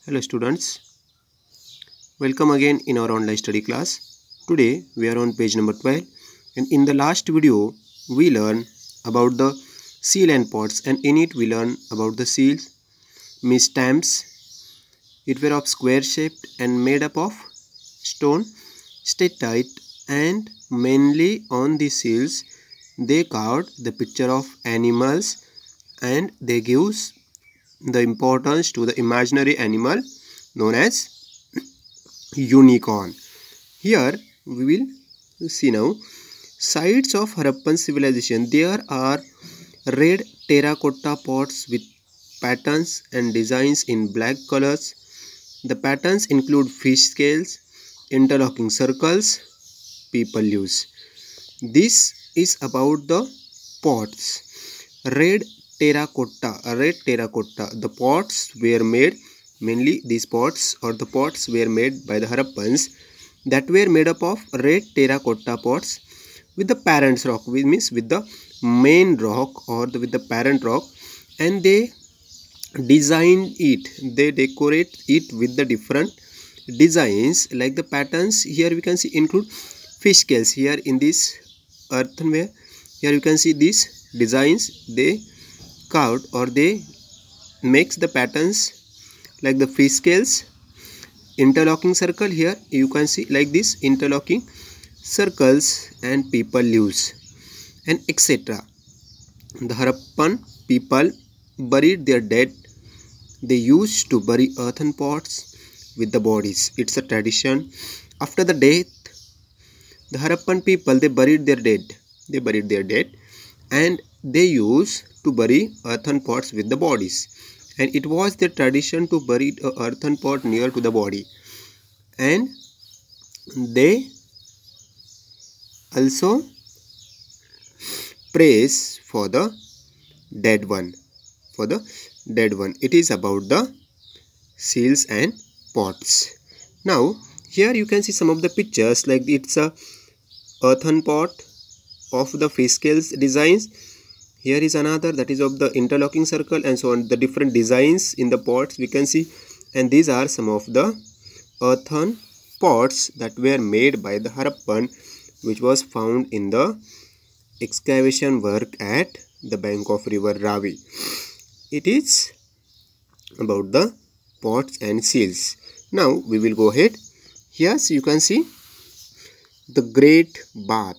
Hello students, welcome again in our online study class. Today we are on page number 12 and in the last video we learned about the seal and pots, and in it we learned about the seals, stamps. It were of square shaped and made up of stone, stay tight, and mainly on the seals they carved the picture of animals and they gives the importance to the imaginary animal known as unicorn. Here we will see now sites of Harappan civilization. There are red terracotta pots with patterns and designs in black colors. The patterns include fish scales, interlocking circles, people use. This is about the pots. Red terracotta. The pots were made, mainly these pots or the pots were made by the Harappans, that were made up of red terracotta pots with the parent rock, which means with the main rock or with the parent rock, and they design it, they decorate it with the different designs like the patterns. Here we can see include fish scales. Here in this earthenware, here you can see these designs they carved or they makes the patterns like the fish scales, interlocking circle. Here you can see like this interlocking circles and people leaves and etc. The Harappan people buried their dead. They used to bury earthen pots with the bodies. It's a tradition. After the death, the Harappan people they buried their dead. They buried their dead, and they used to bury earthen pots with the bodies. And it was their tradition to bury a earthen pot near to the body. And they also praise for the dead one. It is about the seals and pots. Now here you can see some of the pictures, like it's a earthen pot of the fish scales designs. Here is another that is of the interlocking circle, and so on. The different designs in the pots we can see, and these are some of the earthen pots that were made by the Harappan, which was found in the excavation work at the bank of river Ravi. It is about the pots and seals. Now we will go ahead. Here so you can see the Great Bath.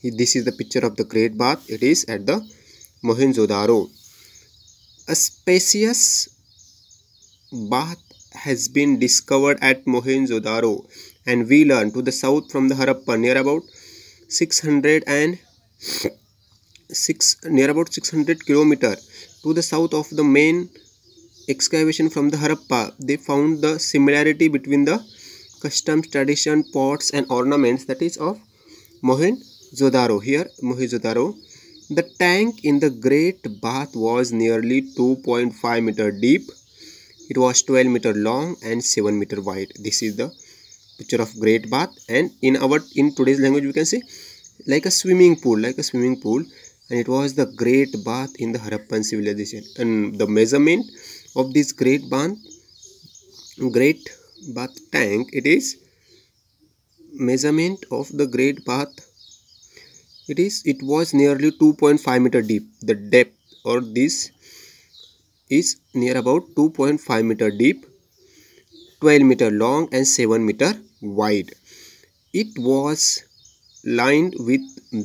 This is the picture of the Great Bath. It is at the Mohenjo-daro. A spacious bath has been discovered at Mohenjo-daro, and we learn to the south from the Harappan, near about 600 kilometer to the south of the main excavation from the Harappa. They found the similarity between the customs, tradition, pots and ornaments that is of Mohenjo-daro. Here Mohenjo-daro, the tank in the Great Bath was nearly 2.5 meter deep. It was 12 meter long and 7 meter wide. This is the picture of Great Bath, and in today's language we can say like a swimming pool, and it was the Great Bath in the Harappan civilization. And the measurement of this Great Bath tank, it is measurement of the Great Bath, it was nearly 2.5 meter deep. The depth or this is near about 2.5 meter deep, 12 meter long and 7 meter wide. It was lined with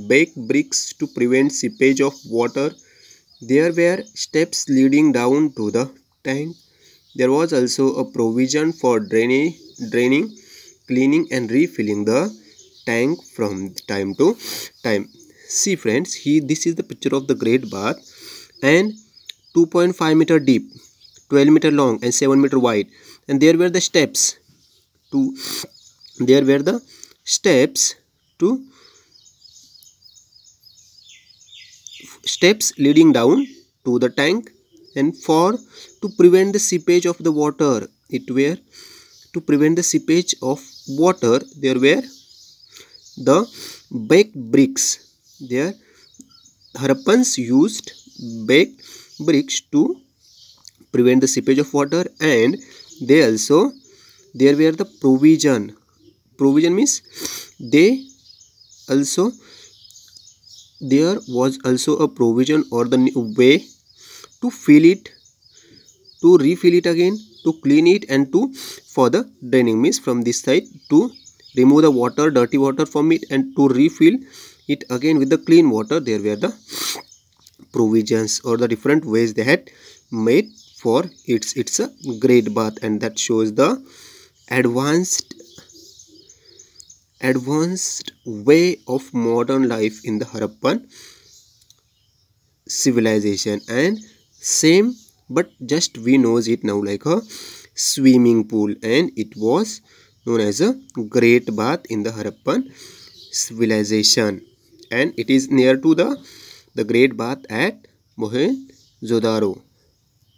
baked bricks to prevent seepage of water. There were steps leading down to the tank. There was also a provision for draining, cleaning and refilling the tank from time to time. See friends, this is the picture of the Great Bath, and 2.5 meter deep, 12 meter long and 7 meter wide, and there were the steps leading down to the tank, and to prevent the seepage of the water, there were the baked bricks. There Harappans used baked bricks to prevent the seepage of water, and there were the provision means there was also a provision or the way to refill it again, to clean it, and for the draining means from this side to remove the dirty water from it, and to refill it again with the clean water. There were the provisions or the different ways they had made for it's a great bath, and that shows the advanced way of modern life in the Harappan civilization. And same, but just we knows it now like a swimming pool, and it was known as a great bath in the Harappan civilization, and it is near to the great bath at Mohenjo-daro.